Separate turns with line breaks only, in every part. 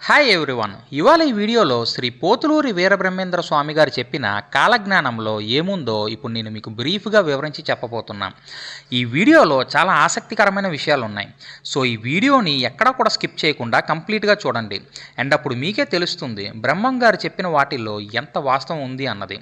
Hi everyone. ఇవాళ ఈ వీడియోలో శ్రీ పోతులూరి వీరబ్రహ్మేంద్ర స్వామి గారు చెప్పిన కాలజ్ఞానంలో ఏముందో ఇప్పుడు నేను మీకు బ్రీఫ్గా వివరించి చెప్పబోతున్నా. ఈ వీడియోలో చాలా ఆసక్తికరమైన విషయాలు ఉన్నాయి. సో ఈ వీడియోని ఎక్కడా కూడా స్కిప్ చేయకుండా కంప్లీట్గా చూడండి. అండ్ అప్పుడు మీకే తెలుస్తుంది బ్రహ్మం గారు చెప్పిన వాటిల్లో ఎంత వాస్తవం ఉంది అన్నది.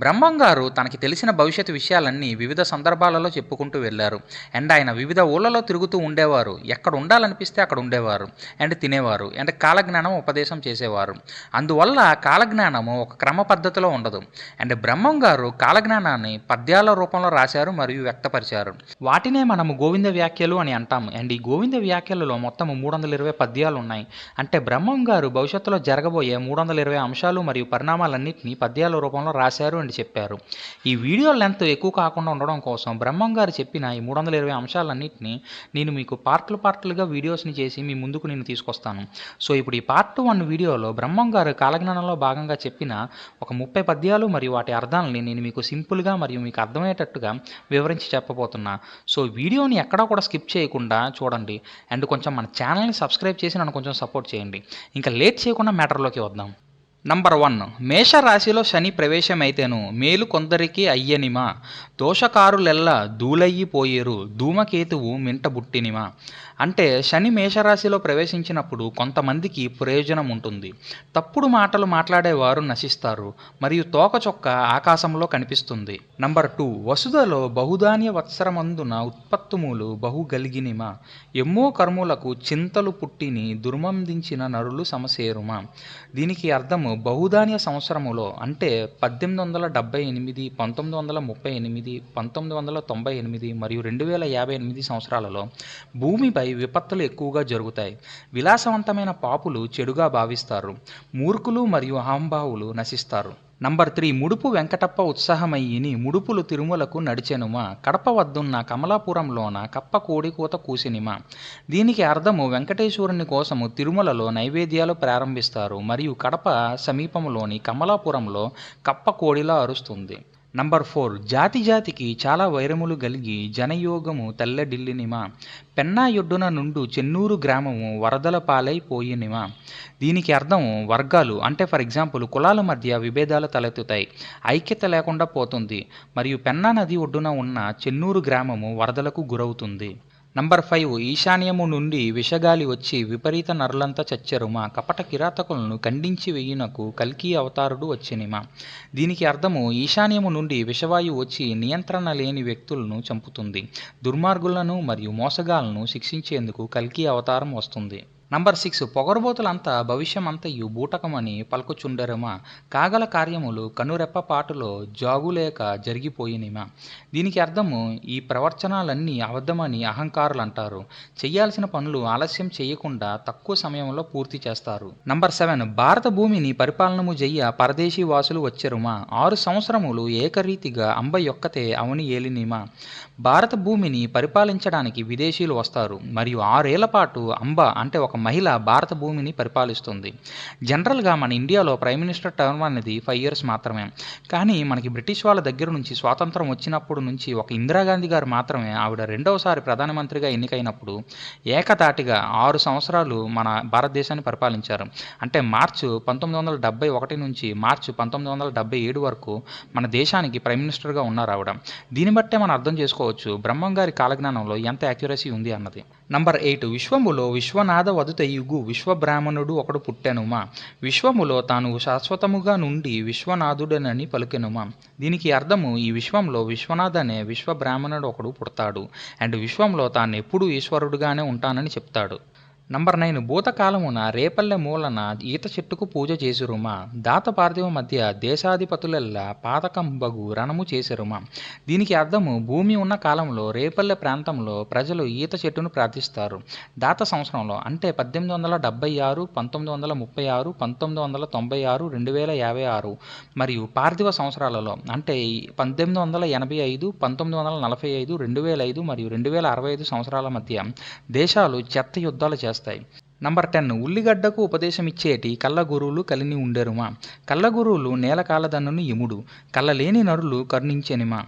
బ్రహ్మం గారు తనకి తెలిసిన భవిష్యత్తు విషయాలన్నీ వివిధ సందర్భాలలో చెప్పుకుంటూ వెళ్ళారు. అండ్ ఆయన వివిధ ఊళ్ళలో తిరుగుతూ ఉండేవారు. ఎక్కడ ఉండాలనిపిస్తే అక్కడ ఉండేవారు అండ్ తినేవారు అండ్ కాలజ్ఞానం ఉపదేశం చేసేవారు. అందువల్ల కాలజ్ఞానము ఒక క్రమ పద్ధతిలో ఉండదు. అండ్ బ్రహ్మం గారు కాలజ్ఞానాన్ని పద్యాల రూపంలో రాశారు మరియు వ్యక్తపరిచారు. వాటినే మనము గోవింద వ్యాఖ్యలు అని అంటాము. అండ్ ఈ గోవింద వ్యాఖ్యలలో మొత్తం 320 పద్యాలు ఉన్నాయి. అంటే బ్రహ్మం గారు భవిష్యత్తులో జరగబోయే 320 అంశాలు మరియు పరిణామాలన్నింటినీ పద్యాల రూపంలో రాశారు అని చెప్పారు. ఈ వీడియో లెంత్ ఎక్కువ కాకుండా ఉండడం కోసం బ్రహ్మం గారు చెప్పిన ఈ 320 అంశాలన్నింటినీ నేను మీకు పార్ట్లుగా వీడియోస్ని చేసి మీ ముందుకు నేను తీసుకొస్తాను. సో ఇప్పుడు ఈ పార్ట్ 1 వీడియోలో బ్రహ్మం గారు కాలజ్ఞానంలో భాగంగా చెప్పిన ఒక 30 పద్యాలు మరియు వాటి అర్థాలని నేను మీకు సింపుల్గా మరియు మీకు అర్థమయ్యేటట్టుగా వివరించి చెప్పబోతున్నా. సో వీడియోని ఎక్కడా కూడా స్కిప్ చేయకుండా చూడండి. అండ్ కొంచెం మన ఛానల్ని సబ్స్క్రైబ్ చేసి నన్ను కొంచెం సపోర్ట్ చేయండి. ఇంకా లేట్ చేయకుండా మ్యాటర్లోకి వద్దాం. నంబర్ 1, మేషరాశిలో శని ప్రవేశమైతేను మేలు కొందరికి అయ్యనిమా, దోషకారులెల్ల ధూళయ్యిపోయేరు, ధూమకేతువు మింటబుట్టినిమా. అంటే శని మేషరాశిలో ప్రవేశించినప్పుడు కొంతమందికి ప్రయోజనం ఉంటుంది. తప్పుడు మాటలు మాట్లాడేవారు నశిస్తారు మరియు తోకచొక్క ఆకాశంలో కనిపిస్తుంది. నంబర్ 2, వసుధలో బహుధాన్య వత్సరమందున ఉత్పత్తుములు బహుగలిగినిమా, ఎమ్మో కర్ములకు చింతలు పుట్టిని దుర్మందించిన నరులు సమసేరుమా. దీనికి అర్థము బహుధాన్య సంవత్సరములో అంటే 1878, 1938, 1998 మరియు 2058 సంవత్సరాలలో భూమిపై విపత్తులు ఎక్కువగా జరుగుతాయి. విలాసవంతమైన పాపులు చెడుగా భావిస్తారు. మూర్ఖులు మరియు అహంభావులు నశిస్తారు. నంబర్ 3, ముడుపు వెంకటప్ప ఉత్సాహమయ్యిని ముడుపులు తిరుమలకు నడిచెనుమా, కడప వద్దున్న కమలాపురంలోన కప్ప కోడికూత కూసినిమా. దీనికి అర్థము వెంకటేశ్వరుని కోసము తిరుమలలో నైవేద్యాలు ప్రారంభిస్తారు మరియు కడప సమీపంలోని కమలాపురంలో కప్ప కోడిలా అరుస్తుంది. నంబర్ 4, జాతికి చాలా వైరములు గలిగి జనయోగము తెల్లడిల్లినిమా, పెన్నా యొడ్డున నుండు చెన్నూరు గ్రామము వరదల పాలైపోయినిమా. దీనికి అర్థం వర్గాలు అంటే ఫర్ ఎగ్జాంపుల్ కులాల మధ్య విభేదాలు తలెత్తుతాయి, ఐక్యత లేకుండా పోతుంది మరియు పెన్నా నది ఒడ్డున ఉన్న చెన్నూరు గ్రామము వరదలకు గురవుతుంది. నంబర్ 5, ఈశాన్యము నుండి విషగాలి వచ్చి విపరీత నరులంతా చచ్చెరుమా, కపట కిరాతకులను ఖండించి వెయ్యునకు కల్కి అవతారుడు వచ్చినిమా. దీనికి అర్థము ఈశాన్యము నుండి విషవాయువు వచ్చి నియంత్రణ లేని వ్యక్తులను చంపుతుంది, దుర్మార్గులను మరియు మోసగాళ్లను శిక్షించేందుకు కల్కి అవతారం వస్తుంది. నంబర్ 6, పొగరబోతులంతా భవిష్యమంతయు బూటకమని పలుకుచుండెరుమా, కాగల కార్యములు కనురెప్ప పాటులో జాగులేక జరిగిపోయినిమా. దీనికి అర్థము ఈ ప్రవచనాలన్నీ అబద్ధమని అహంకారులు అంటారు. చెయ్యాల్సిన పనులు ఆలస్యం చేయకుండా తక్కువ సమయంలో పూర్తి చేస్తారు. నంబర్ 7, భారత భూమిని పరిపాలనము చెయ్య పరదేశీ వాసులు వచ్చెరుమా, 6 సంవత్సరములు ఏకరీతిగా అంబ యొక్కతే అవని ఏలినిమా. భారత భూమిని పరిపాలించడానికి విదేశీయులు వస్తారు మరియు 6 ఏళ్ల పాటు అంబ అంటే ఒక మహిళ భారత భూమిని పరిపాలిస్తుంది. జనరల్గా మన ఇండియాలో ప్రైమ్ మినిస్టర్ టర్మ్ అనేది 5 years మాత్రమే. కానీ మనకి బ్రిటిష్ వాళ్ళ దగ్గర నుంచి స్వాతంత్రం వచ్చినప్పుడు నుంచి ఒక ఇందిరాగాంధీ గారు మాత్రమే ఆవిడ రెండవసారి ప్రధానమంత్రిగా ఎన్నికైనప్పుడు ఏకధాటిగా 6 సంవత్సరాలు మన భారతదేశాన్ని పరిపాలించారు. అంటే మార్చి 1971 నుంచి మార్చి 1977 వరకు మన దేశానికి ప్రైమ్ మినిస్టర్గా ఉన్నారు ఆవిడ. దీన్ని బట్టే మనం అర్థం చేసుకోవచ్చు బ్రహ్మం గారి కాలజ్ఞానంలో ఎంత యాక్యురసీ ఉంది అన్నది. నంబర్ 8, విశ్వములో విశ్వనాథ వదుతయుగు విశ్వబ్రాహ్మణుడు ఒకడు పుట్టెనుమా, విశ్వములో తాను శాశ్వతముగా నుండి విశ్వనాథుడనని పలుకెనుమా. దీనికి అర్థము ఈ విశ్వంలో విశ్వనాథ్ అనే విశ్వబ్రాహ్మణుడు ఒకడు పుడతాడు అండ్ విశ్వంలో తాను ఎప్పుడూ ఈశ్వరుడుగానే ఉంటానని చెప్తాడు. నంబర్ 9, భూతకాలమున రేపల్లె మూలన ఈత చెట్టుకు పూజ చేసిరుమా, దాత పార్థివ మధ్య దేశాధిపతులెల్లా పాతకంబగు రణము చేసిరుమా. దీనికి అర్థము భూమి ఉన్న కాలంలో రేపల్లె ప్రాంతంలో ప్రజలు ఈత చెట్టును ప్రార్థిస్తారు. దాత సంవత్సరంలో అంటే 1876, 1936, 1996, 2056 మరియు పార్థివ సంవత్సరాలలో అంటే 1885, 1945, 2005 మరియు 2065 సంవత్సరాల మధ్య దేశాలు చెత్త యుద్ధాలు చేస్తాయి. నంబర్ 10 ఉల్లిగడ్డకు ఉపదేశమిచ్చేటి కళ్ళ గురువులు కలిని ఉండెరుమా. కళ్ళ గురువులు నేల కాలదన్నుని యముడు, కళ్ళలేని నరులు కరుణించెనిమా.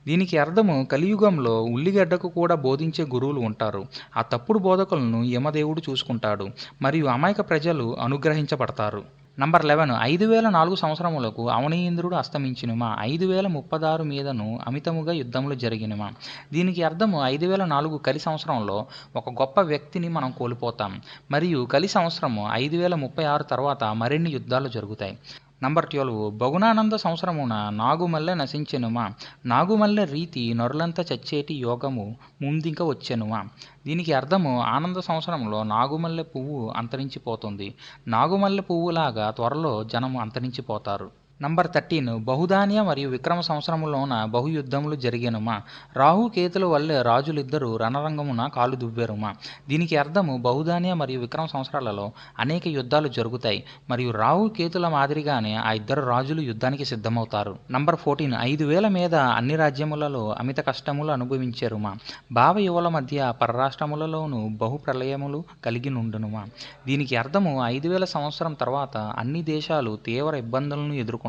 దీనికి అర్థము కలియుగంలో ఉల్లిగడ్డకు కూడా బోధించే గురువులు ఉంటారు. ఆ తప్పుడు బోధకులను యమదేవుడు చూసుకుంటాడు మరియు అమాయక ప్రజలు అనుగ్రహించబడతారు. నంబర్ 11 5004 సంవత్సరములకు అవనీంద్రుడు అస్తమించినుమా. 5036 మీదను అమితముగా యుద్ధములు జరిగినమా. దీనికి అర్థము 5004 కలి సంవత్సరంలో ఒక గొప్ప వ్యక్తిని మనం కోల్పోతాం మరియు కలి సంవత్సరము 5036 తర్వాత మరిన్ని యుద్ధాలు జరుగుతాయి. నంబర్ 12 బగునానంద సంవత్సరమున నాగుమల్లె నశించెనుమా. నాగుమల్లె రీతి నరులంతా చచ్చేటి యోగము ముందింక వచ్చెనుమా. దీనికి అర్థము ఆనంద సంవత్సరంలో నాగుమల్లె పువ్వు అంతరించిపోతుంది. నాగుమల్లె పువ్వులాగా త్వరలో జనము అంతరించిపోతారు. నంబర్ 13 బహుధాన్య మరియు విక్రమ సంవత్సరములోన బహుయుద్ధములు జరిగెనుమా. రాహుకేతుల వల్లే రాజులిద్దరూ రణరంగమున కాలు దువ్వెరుమా. దీనికి అర్థము బహుధాన్య మరియు విక్రమ సంవత్సరాలలో అనేక యుద్ధాలు జరుగుతాయి మరియు రాహుకేతుల మాదిరిగానే ఆ ఇద్దరు రాజులు యుద్ధానికి సిద్ధమవుతారు. నంబర్ 14 5000 మీద అన్ని రాజ్యములలో అమిత కష్టములు అనుభవించెరుమా. భావ యువల మధ్య పరరాష్ట్రములలోనూ బహు ప్రళయములు కలిగి నుండునుమా. దీనికి అర్థము 5000 సంవత్సరం తర్వాత అన్ని దేశాలు తీవ్ర ఇబ్బందులను ఎదుర్కొంటాయి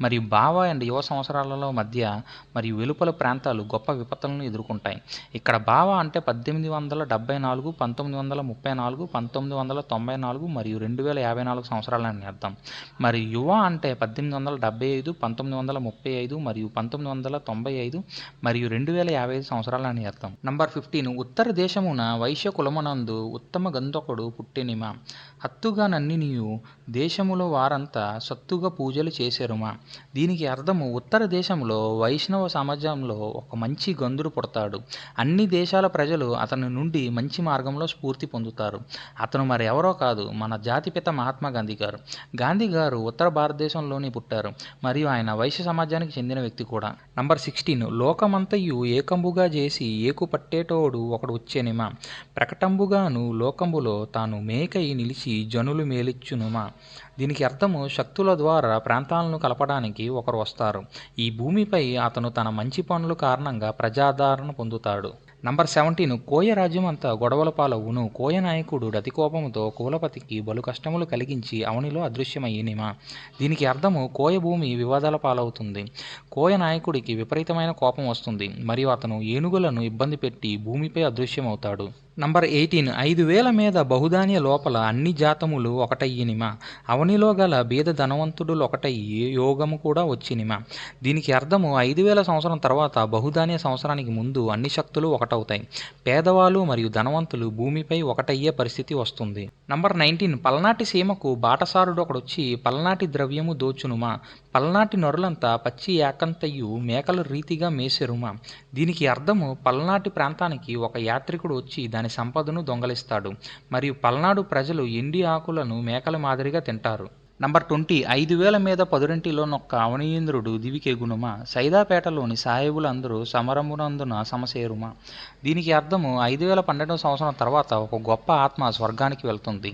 మరియు భావ అండ్ యువ సంవత్సరాలలో మధ్య మరియు వెలుపల ప్రాంతాలు గొప్ప విపత్తులను ఎదుర్కొంటాయి. ఇక్కడ భావ అంటే 1874, 1934, 1994 మరియు 2054 సంవత్సరాలని అర్థం. మరియు యువ అంటే 1875, 1935 మరియు 1995 మరియు 2055 సంవత్సరాలని అర్థం. నంబర్ 15 ఉత్తర దేశమున వైశ్య కులమునందు ఉత్తమ గంధకుడు పుట్టెనిమా. హత్తుగా నన్నినియు దేశములో వారంతా సత్తుగా పూజలు చేసేరుమా. దీనికి అర్థము ఉత్తర దేశంలో వైష్ణవ సమాజంలో ఒక మంచి గంధుడు పుడతాడు. అన్ని దేశాల ప్రజలు అతని నుండి మంచి మార్గంలో స్ఫూర్తి పొందుతారు. అతను మరి ఎవరో కాదు, మన జాతిపిత మహాత్మా గాంధీ గారు. గాంధీ గారు ఉత్తర భారతదేశంలోనే పుట్టారు మరియు ఆయన వైశ్య సమాజానికి చెందిన వ్యక్తి కూడా. నంబర్ 16 లోకమంతయు ఏకంబుగా చేసి ఏకు పట్టేటోడు ఒకడు వచ్చెనిమా. ప్రకటంబుగాను లోకంబులో తాను మేకై నిలిచి జనులు మేలిచ్చునుమా. దీనికి అర్థము శక్తుల ద్వారా ప్రాంతాలను కలపడానికి ఒకరు వస్తారు. ఈ భూమిపై అతను తన మంచి పనుల కారణంగా ప్రజాదరణ పొందుతాడు. నంబర్ 17 కోయ రాజ్యం అంతా గొడవల పాలవును. కోయ నాయకుడు రతి కోపముతో కులపతికి బలు కష్టములు కలిగించి అవనిలో అదృశ్యమయ్యినిమా. దీనికి అర్థము కోయ భూమి వివాదాల పాలవుతుంది. కోయ నాయకుడికి విపరీతమైన కోపం వస్తుంది మరియు అతను ఏనుగులను ఇబ్బంది పెట్టి భూమిపై అదృశ్యమవుతాడు. నంబర్ 18 5000 మీద బహుధాన్య లోపల అన్ని జాతములు ఒకటయ్యినిమా. అవనిలో గల బీద ధనవంతుడులు ఒకటయ్యి యోగము కూడా వచ్చినిమా. దీనికి అర్థము 5000 సంవత్సరం తర్వాత బహుధాన్య సంవత్సరానికి ముందు అన్ని శక్తులు ఒకటవుతాయి. పేదవాళ్ళు మరియు ధనవంతులు భూమిపై ఒకటయ్యే పరిస్థితి వస్తుంది. నంబర్ 19 పల్నాటి సీమకు బాటసారుడు ఒకడొచ్చి పల్నాటి ద్రవ్యము దోచునుమా. పల్నాటి నరులంతా పచ్చి ఏకంతయు మేకల రీతిగా మేసెరుమా. దీనికి అర్థము పల్నాటి ప్రాంతానికి ఒక యాత్రికుడు వచ్చి దాని సంపదను దొంగలిస్తాడు మరియు పల్నాడు ప్రజలు ఎండి ఆకులను మేకల మాదిరిగా తింటారు. నంబర్ 20 5000 మీద పదురింటిలో నొక్క అవనీంద్రుడు దివికెగునుమా. సైదాపేటలోని సాహేబులందరూ సమరమునందున సమసేరుమా. దీనికి అర్థము 5012 సంవత్సరం తర్వాత ఒక గొప్ప ఆత్మ స్వర్గానికి వెళ్తుంది.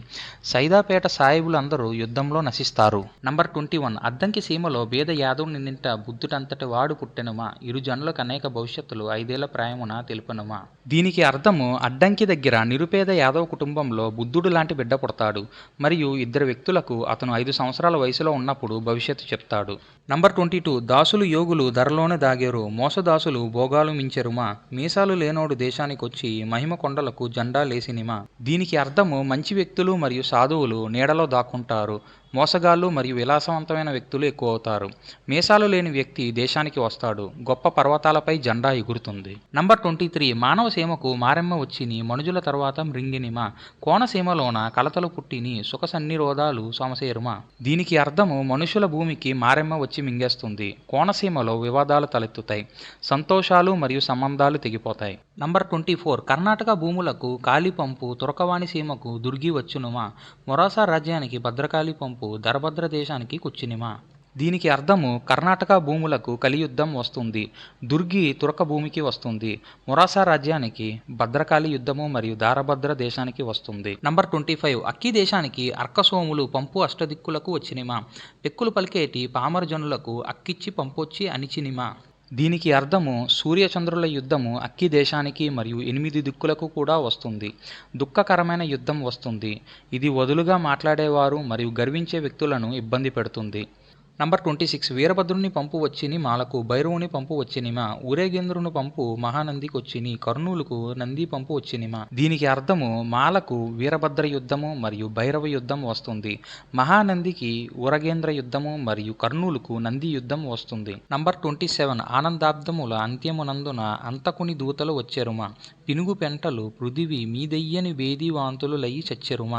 సైదాపేట సాహేబులందరూ యుద్ధంలో నశిస్తారు. నంబర్ 21 అద్దంకి సీమలో బీద యాదవుని నింట బుద్ధుడంతటి వాడు పుట్టెనుమా. ఇరు జనులకు అనేక భవిష్యత్తులు 5 ఏళ్ల ప్రాయమున తెలుపనుమా. దీనికి అర్థము అడ్డంకి దగ్గర నిరుపేద యాదవ కుటుంబంలో బుద్ధుడు లాంటి బిడ్డ పుడతాడు మరియు ఇద్దరు వ్యక్తులకు అతను 5 సంవత్సరాల వయసులో ఉన్నప్పుడు భవిష్యత్తు చెప్తాడు. నంబర్ 22 దాసులు యోగులు ధరలోనే దాగేరు. మోసదాసులు భోగాలు మించెరుమా. మీసాలు లేనోడు దేశానికొచ్చి మహిమ కొండలకు జెండా లేసినిమా. దీనికి అర్థము మంచి వ్యక్తులు మరియు సాధువులు నీడలో దాక్కుంటారు. మోసగాళ్ళు మరియు విలాసవంతమైన వ్యక్తులు ఎక్కువ అవుతారు. మీసాలు లేని వ్యక్తి దేశానికి వస్తాడు. గొప్ప పర్వతాలపై జెండా ఎగురుతుంది. నంబర్ 23 మానవ సీమకు మారెమ్మ వచ్చిని మనుజుల తర్వాత మృంగినిమా. కోనసీమలోన కలతలు పుట్టిని సుఖ సన్నిరోధాలు సోమసేరుమా. దీనికి అర్థము మనుషుల భూమికి మారెమ్మ వచ్చి మింగేస్తుంది. కోనసీమలో వివాదాలు తలెత్తుతాయి. సంతోషాలు మరియు సంబంధాలు తెగిపోతాయి. నంబర్ 24 కర్ణాటక భూములకు కాళీపంపు తురకవాణి సీమకు దుర్గి వచ్చునుమా. మొరాసా రాజ్యానికి భద్రకాళి పంపు దరభద్ర దేశానికి కుచ్చినిమా. దీనికి అర్థము కర్ణాటక భూములకు కలియుద్ధం వస్తుంది. దుర్గి తురక భూమికి వస్తుంది. మొరాసా రాజ్యానికి భద్రకాళి యుద్ధము మరియు దారభద్ర దేశానికి వస్తుంది. నంబర్ 25 అక్కి దేశానికి అర్కసోములు పంపు అష్టదిక్కులకు వచ్చినిమా. పెక్కులు పలికేటి పామరజనులకు అక్కిచ్చి పంపొచ్చి అనిచినిమా. దీనికి అర్థము సూర్యచంద్రుల యుద్ధము అక్కి దేశానికి మరియు 8 దిక్కులకు కూడా వస్తుంది. దుఃఖకరమైన యుద్ధం వస్తుంది. ఇది వదులుగా మాట్లాడేవారు మరియు గర్వించే వ్యక్తులను ఇబ్బంది పెడుతుంది. నంబర్ 26 వీరభద్రుని పంపు వచ్చిని మాలకు భైరవుని పంపు వచ్చినిమ ఊరేగేంద్రుని పంపు మహానందికొచ్చిని కర్నూలుకు నంది పంపు వచ్చినిమ. దీనికి అర్థము మాలకు వీరభద్ర యుద్ధము మరియు భైరవ యుద్ధం వస్తుంది. మహానందికి ఊరగేంద్ర యుద్ధము మరియు కర్నూలుకు నంది యుద్ధం వస్తుంది. నంబర్ 27 ఆనందాబ్దముల అంత్యమునందున అంతకుని దూతలు వచ్చెరుమ పినుగు పెంటలు పృథివి మీదెయ్యని వేది వాంతులు లయి చచ్చెరుమ.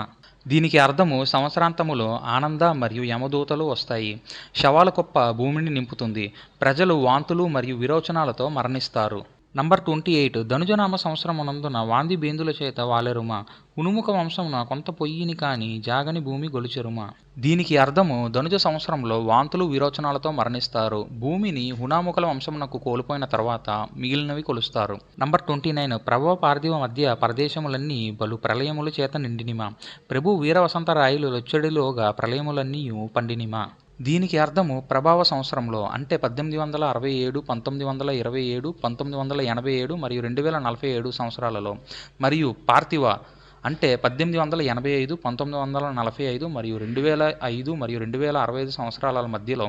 దీనికి అర్థము సంవత్సరాంతములో ఆనంద మరియు యమదూతలు వస్తాయి. శవాల కుప్ప భూమిని నింపుతుంది. ప్రజలు వాంతులు మరియు విరోచనాలతో మరణిస్తారు. నంబర్ 28 ధనుజనామ సంవత్సరమునందున వాంది బేందుల చేత వాలెరుమ ఉనుముఖ వంశమున కొంత పొయ్యిని కాని జాగని భూమి గొలుచెరుమ. దీనికి అర్థము ధనుజ సంవత్సరంలో వాంతులు విరోచనాలతో మరణిస్తారు. భూమిని హునాముఖల వంశమునకు కోల్పోయిన తర్వాత మిగిలినవి కొలుస్తారు. నంబర్ 29 ప్రభవ పార్థివ మధ్య పరదేశములన్నీ బలు ప్రళయముల చేత నిండినిమ ప్రభు వీరవసంత రాయులు లొచ్చడిలోగా ప్రళయములన్నీయు పండినిమ. దీనికి అర్థము ప్రభావ సంవత్సరంలో అంటే 1867, 1927, 1987 మరియు 2047 సంవత్సరాలలో మరియు పార్థివ అంటే 1885, 1945 మరియు 2005 మరియు 2065 సంవత్సరాల మధ్యలో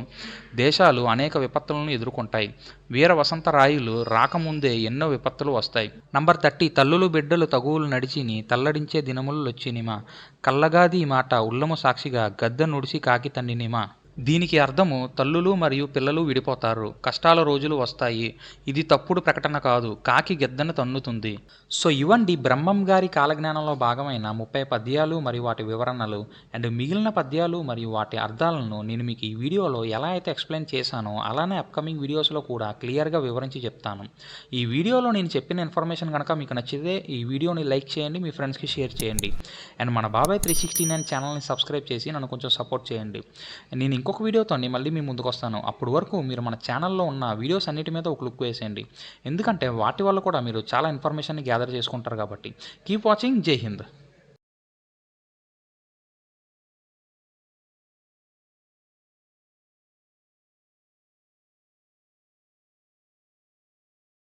దేశాలు అనేక విపత్తులను ఎదుర్కొంటాయి. వీర వసంత రాయులు రాకముందే ఎన్నో విపత్తులు వస్తాయి. నంబర్ 30 తల్లులు బిడ్డలు తగువులు నడిచిని తల్లడించే దినములు లొచ్చినిమ కల్లగాది ఈ మాట ఉల్లము సాక్షిగా గద్ద నుడిసి కాకి తన్నినిమ. దీనికి అర్థము తల్లులు మరియు పిల్లలు విడిపోతారు. కష్టాల రోజులు వస్తాయి. ఇది తప్పుడు ప్రకటన కాదు. కాకి గెద్దను తన్నుతుంది. సో ఇవండి బ్రహ్మం గారి కాలజ్ఞానంలో భాగమైన 30 పద్యాలు మరియు వాటి వివరణలు అండ్ మిగిలిన పద్యాలు మరియు వాటి అర్థాలను నేను మీకు ఈ వీడియోలో ఎలా అయితే ఎక్స్ప్లెయిన్ చేశానో అలానే అప్కమింగ్ వీడియోస్లో కూడా క్లియర్గా వివరించి చెప్తాను. ఈ వీడియోలో నేను చెప్పిన ఇన్ఫర్మేషన్ కనుక మీకు నచ్చితే ఈ వీడియోని లైక్ చేయండి, మీ ఫ్రెండ్స్కి షేర్ చేయండి అండ్ మన బాబాయ్ 369 ఛానల్ని సబ్స్క్రైబ్ చేసి నన్ను కొంచెం సపోర్ట్ చేయండి. నేను ఇంకొక వీడియోతో మళ్ళీ మీ ముందుకు వస్తాను. అప్పటి వరకు మీరు మన ఛానల్లో ఉన్న వీడియోస్ అన్నిటి మీద ఒక లుక్ వేసేయండి. ఎందుకంటే వాటి వల్ల కూడా మీరు చాలా ఇన్ఫర్మేషన్ గ్యాదర్ చేసుకుంటారు కాబట్టి. Keep watching. జై హింద్.